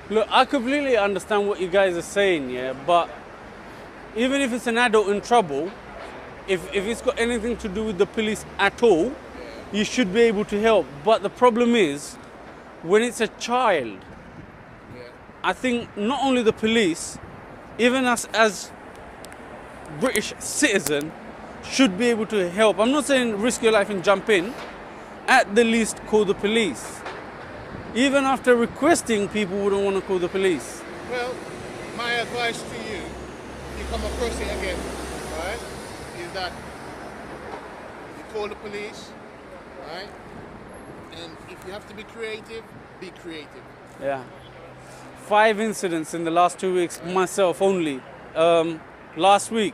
Look, I completely understand what you guys are saying, yeah, but even if it's an adult in trouble, if it's got anything to do with the police at all, you should be able to help. But the problem is, when it's a child, Yeah. I think not only the police, even us as British citizen, should be able to help. I'm not saying risk your life and jump in. At the least, call the police. Even after requesting, people wouldn't want to call the police. Well, my advice to you, if you come across it again, right, is that you call the police, right? And if you have to be creative, be creative. Yeah. 5 incidents in the last 2 weeks, myself only. Last week,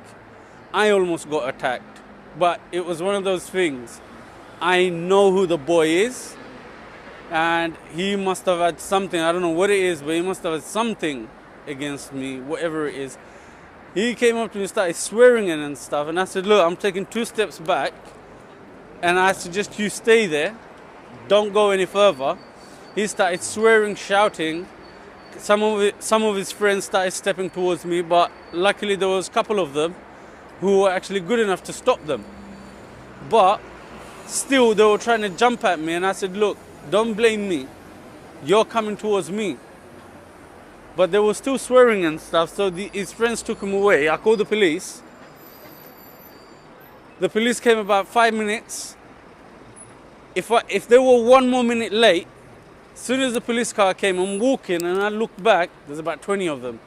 I almost got attacked. But it was one of those things. I know who the boy is. And he must have had something, I don't know what it is, but he must have had something against me, whatever it is. He came up to me and started swearing and stuff. And I said, look, I'm taking 2 steps back. And I suggest you stay there. Don't go any further. He started swearing, shouting. Some of his friends started stepping towards me, but luckily there was a couple of them who were actually good enough to stop them. But still, they were trying to jump at me, and I said, look, don't blame me. You're coming towards me. But they were still swearing and stuff, so his friends took him away. I called the police. The police came about 5 minutes. If they were 1 more minute late, as soon as the police car came, I'm walking and I looked back, there's about 20 of them.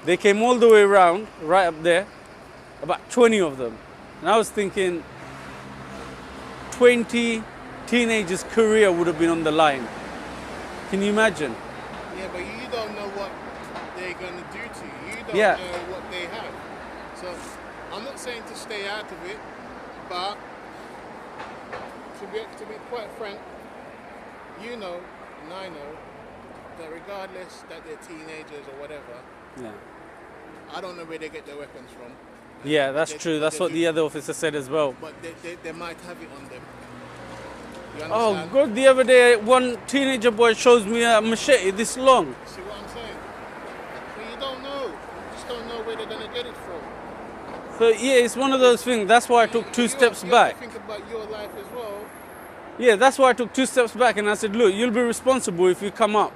They came all the way around, right up there, about 20 of them. And I was thinking, 20 teenagers' career would have been on the line. Can you imagine? Yeah, but you don't know what they're going to do to you. You don't Yeah. know what they have. So I'm not saying to stay out of it, but to be quite frank, you know, and I know, that regardless that they're teenagers or whatever, Yeah. I don't know where they get their weapons from. Yeah, that's They- true. That's they what do- the other officer said as well. But they might have it on them. You Oh, understand? God, the other day, one teenager boy shows me a machete this long. See what I'm saying? So you don't know. You just don't know where they're going to get it from. So, yeah, it's one of those things. That's why I took 2 steps You back. have to think about your life as well. Yeah, that's why I took 2 steps back and I said, look, you'll be responsible if you come up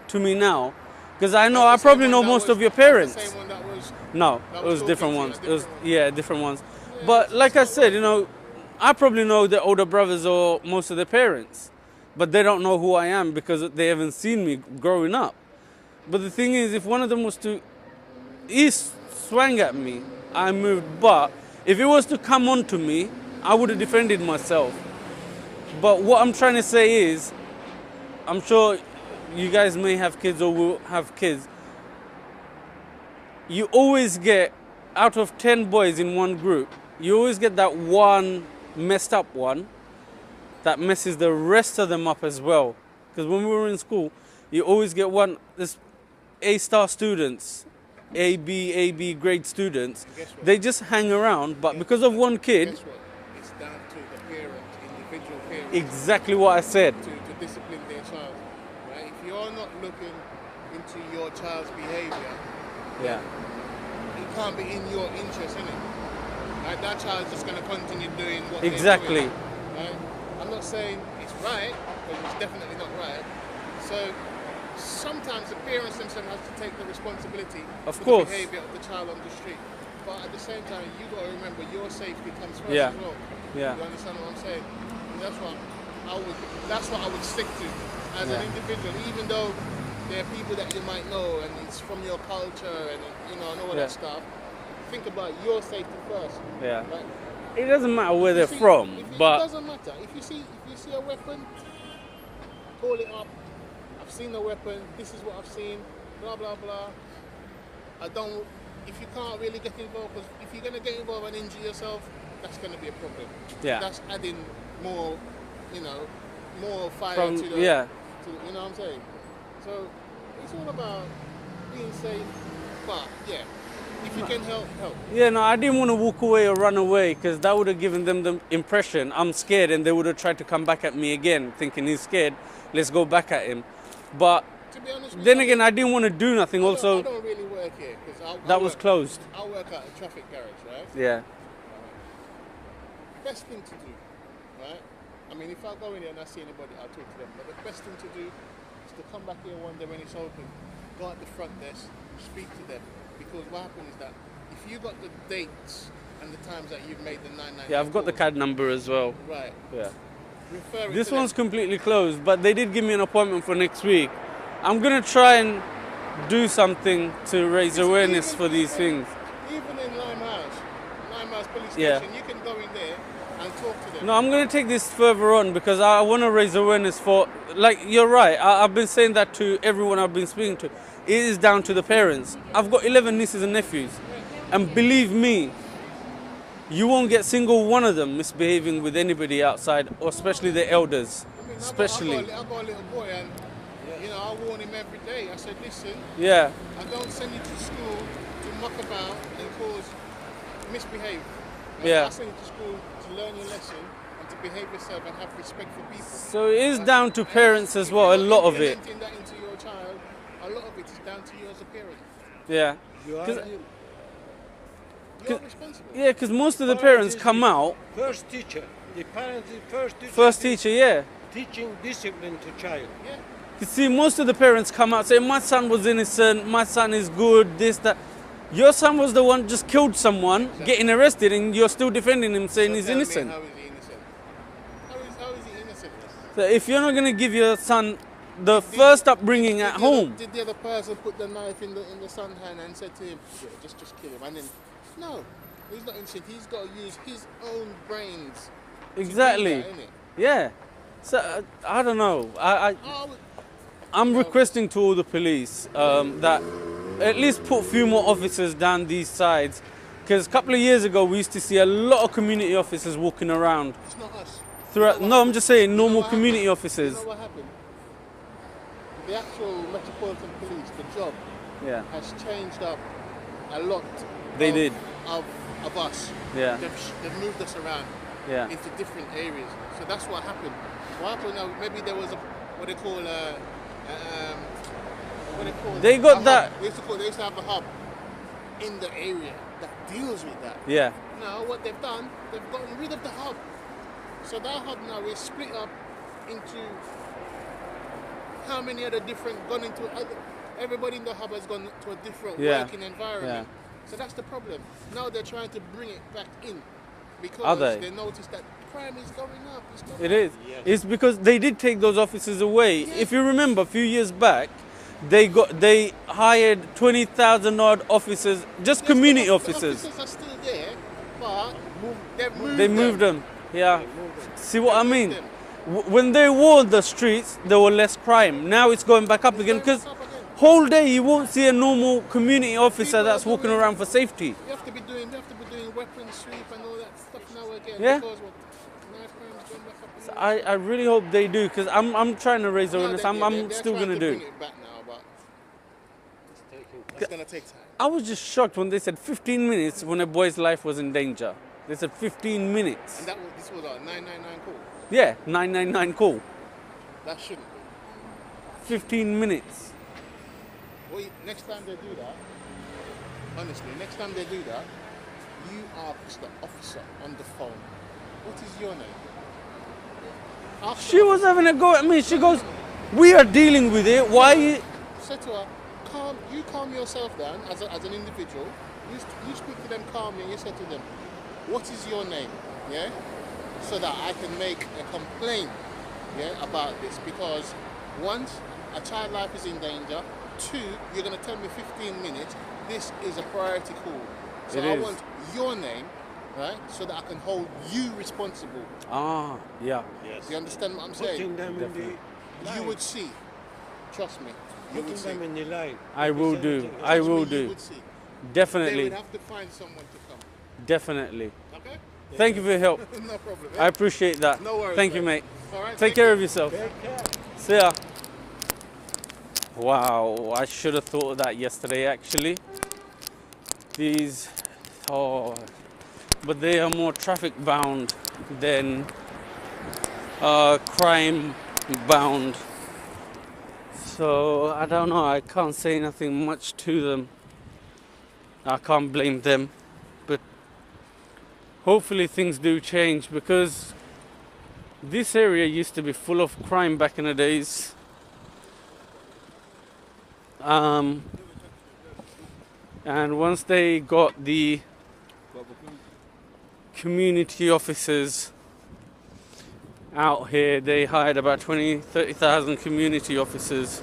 to me now. Because I know, I That's the probably same know one that most was- of your that's the parents. same one that was. No, that it was was talking different to you, ones. a It was, different yeah, different ones. Yeah, But it's like I not said, right. I probably know the older brothers or most of their parents. But they don't know who I am because they haven't seen me growing up. But the thing is, if one of them was to, he swung at me, I moved. But if it was to come on to me, I would have defended myself. But what I'm trying to say is, I'm sure you guys may have kids or will have kids. You always get, out of 10 boys in one group, you always get that one messed up one that messes the rest of them up as well. Because when we were in school, you always get this A-star students, A, B grade students. Guess what? They just hang around, but because of one kid, Guess what? It's down to the parent, individual parent, exactly what I said. to discipline their child. Right? If you're not looking into your child's behavior, Yeah. it can't be in your interest, innit? Like that child's just going to continue doing what Exactly. they're doing. Right? I'm not saying it's right, but it's definitely not right. So sometimes the parents themselves have to take the responsibility Of for course. the behavior of the child on the street. But at the same time, you got to remember your safety comes first Yeah. as well. Yeah. You understand what I'm saying? And that's what I would stick to as Yeah. an individual, even though there are people that you might know and it's from your culture and and all Yeah. that stuff. Think about your safety first. Yeah. Like, It doesn't matter where they're see, from, it but doesn't matter. If you see a weapon, call it up. I've seen a weapon. This is what I've seen. Blah blah blah. I don't. If you can't really get involved, because if you're gonna get involved and injure yourself, that's gonna be a problem. Yeah. That's adding more, more fire From- to the. yeah. To, you know what I'm saying? So it's all about being safe. But yeah, if you can help, help. yeah, no, I didn't want to walk away or run away because that would have given them the impression I'm scared, and they would have tried to come back at me again, thinking he's scared. Let's go back at him. But to be honest with Then you, again, I didn't want to do nothing. I Also, don't really work here because that was closed. I work at a traffic garage, right? Yeah. Best thing to do, right? I mean, if I go in here and I see anybody, I'll talk to them. But the best thing to do is to come back here one day when it's open, go at the front desk, speak to them. Because what happens is that if you got the dates and the times that you've made the 999 Yeah, I've got the calls, CAD number as well. right, Yeah. refer it This to one's them. completely closed, but they did give me an appointment for next week. I'm gonna try and do something to raise awareness for these things. Even in Limehouse police Yeah. station, you can go in there and talk to them. No, I'm gonna take this further on because I want to raise awareness for, like, you're right. I've been saying that to everyone I've been speaking to. It is down to the parents. I've got 11 nieces and nephews, and believe me, you won't get single one of them misbehaving with anybody outside, or especially the elders. I mean, Especially, I've got a little boy and, you know, I warn him every day. I said, listen, yeah, I don't send you to school to muck about and cause misbehave. Yeah. I send you to school to learn your lesson and to behave yourself and have respect for people. so it is down to parents as well. A lot of it, Implementing that into your child, a lot of it is down to you as a parent. yeah. You are 'Cause- the You're responsible. Yeah, because most of the parents come out, first teacher. The parent is first teacher. first teacher, yeah. Teaching discipline to child. Yeah. You see, most of the parents come out saying, my son was innocent, my son is good, this, that. Your son was the one just killed someone, getting arrested, and you're still defending him saying So he's tell me, innocent. how is he innocent? How is he innocent? So if you're not going to give your son the first upbringing at home, Did the other person put the knife in the son's hand and said to him, "Yeah, just kill him?" And then, no, he's not innocent. He's got to use his own brains. exactly, To do that, innit? yeah. So I don't know. Oh, I'm requesting to all the police that at least put a few more officers down these sides, because a couple of years ago we used to see a lot of community officers walking around. it's not us. Throughout, no, I'm just saying normal what community happened? officers. You know what happened? The actual Metropolitan Police, the job, Yeah, has changed up a lot. They of, did. Of us. Yeah. They've moved us around yeah. into different areas. So that's what happened. What happened now? Maybe there was a what they call They got a that- hub. They used to have a hub in the area that deals with that. Yeah, Now what they've done, they've gotten rid of the hub. So that hub now is split up into how many other different gone into other. Everybody in the hub has gone to a different Yeah. working environment. So that's the problem. Now they're trying to bring it back in because Are they? they noticed that crime is going up. It's going it up. is. It's because they did take those officers away. If you remember, a few years back, they hired 20,000 odd officers, just Yes, community the officers. officers are still there, but they've moved They them. moved them. Yeah. See what I They mean? moved them. When they walled the streets, there were less crime. Now it's going back up again It's going because back up again. whole day you won't see a normal community officer People that's are walking doing- around for safety. You have to be doing weapons sweep and all that stuff now again. Yeah. Because what knife crime's going back up. So I really hope they do because I'm trying to raise awareness. I'm still trying gonna to do. bring it back now, but it's gonna take time. I was just shocked when they said 15 minutes when a boy's life was in danger. They said 15 minutes. And this was a 999 call. Yeah, 999 call. That shouldn't be. 15 minutes. Well, next time they do that, honestly, next time they do that, you ask the officer on the phone, what is your name? Ask the She was having a go at me. She goes, we are dealing with it. Why? Said to her, calm yourself down as an individual. You speak to them calmly and you say to them, what is your name? Yeah? So that I can make a complaint, yeah, about this. Because once a child life is in danger, two, you're going to tell me 15 minutes, this is a priority call. So It I is. want your name, right, so that I can hold you responsible. Ah, yeah. Yes. Do you understand what I'm saying? Putting them in the You line. would see. Trust me. You would Putting see. them in the line. I will do. I will Trust me, you do. would see. They Definitely. would have to find someone to come. Definitely. Okay? Thank you for your help. No problem. I appreciate that. No worries, Thank you, mate. mate. All right. Take care of yourself. Take care. See ya. Wow, I should have thought of that yesterday actually. These, but they are more traffic bound than crime bound. So I don't know, I can't say nothing much to them. I can't blame them, but hopefully things do change, because this area used to be full of crime back in the days. And once they got the community officers out here, they hired about 30,000 community officers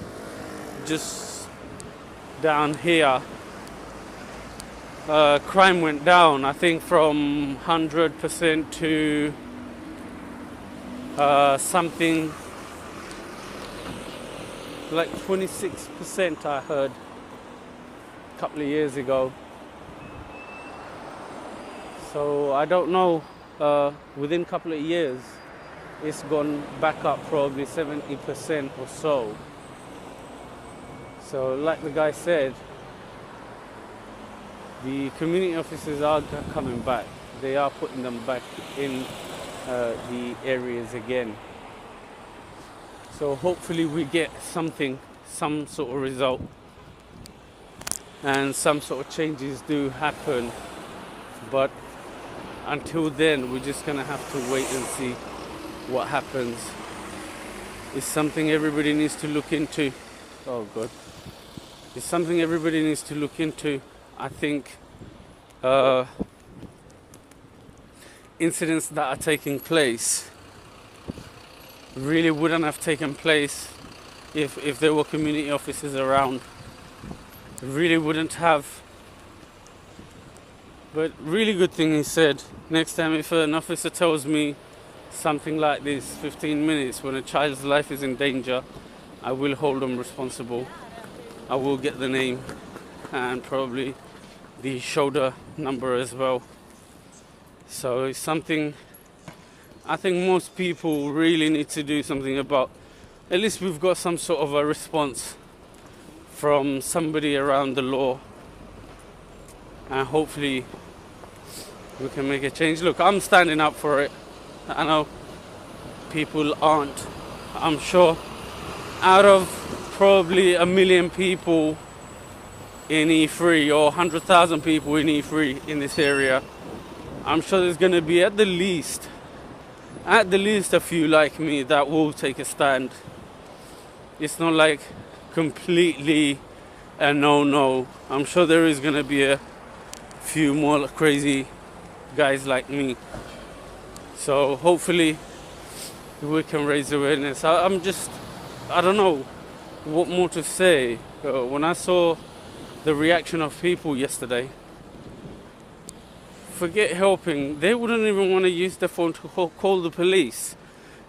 just down here. Crime went down, I think, from 100% to something like 26%, I heard a couple of years ago. So I don't know, within a couple of years it's gone back up probably 70% or so. So like the guy said, the community officers are coming back. They are putting them back in the areas again. So hopefully we get something, some sort of result, and some sort of changes do happen. But until then, we're just gonna have to wait and see what happens. It's something everybody needs to look into. Oh God. It's something everybody needs to look into. I think incidents that are taking place really wouldn't have taken place if there were community officers around. Really wouldn't have. But really good thing he said, next time if an officer tells me something like this, 15 minutes when a child's life is in danger, I will hold them responsible. I will get the name and probably the shoulder number as well. So it's something I think most people really need to do something about. At least we've got some sort of a response from somebody around the law, and hopefully we can make a change. Look, I'm standing up for it. I know people aren't. I'm sure out of probably 1 million people in E3 or 100,000 people in E3 in this area, I'm sure there's going to be at the least a few like me that will take a stand. It's not like completely a no. I'm sure there is going to be a few more crazy guys like me. So hopefully we can raise awareness. I don't know what more to say. When I saw the reaction of people yesterday, forget helping, they wouldn't even want to use their phone to call the police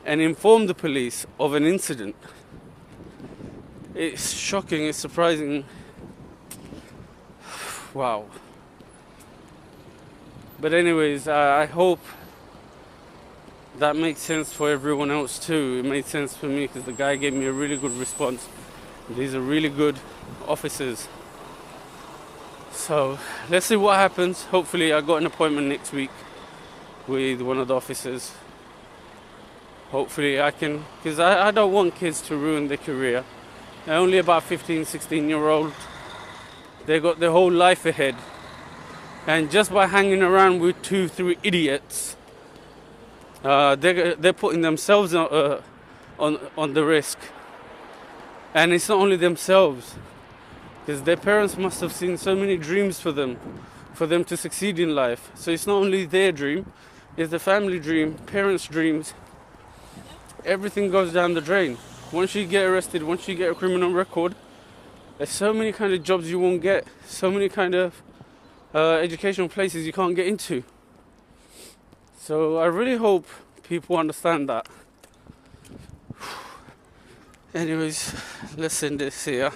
and inform the police of an incident. It's shocking, it's surprising. Wow. But anyways, I hope that makes sense for everyone else too. It made sense for me because the guy gave me a really good response. These are really good officers. So let's see what happens. Hopefully I got an appointment next week with one of the officers. Hopefully I can, because I don't want kids to ruin their career. They're only about 15, 16-year-old. They got their whole life ahead. And just by hanging around with 2-3 idiots, they're putting themselves on the risk. And it's not only themselves, because their parents must have seen so many dreams for them to succeed in life. So it's not only their dream, it's the family dream, parents' dreams. Everything goes down the drain. Once you get arrested, once you get a criminal record, there's so many kind of jobs you won't get, so many kind of educational places you can't get into. So I really hope people understand that. Anyways, let's end this here.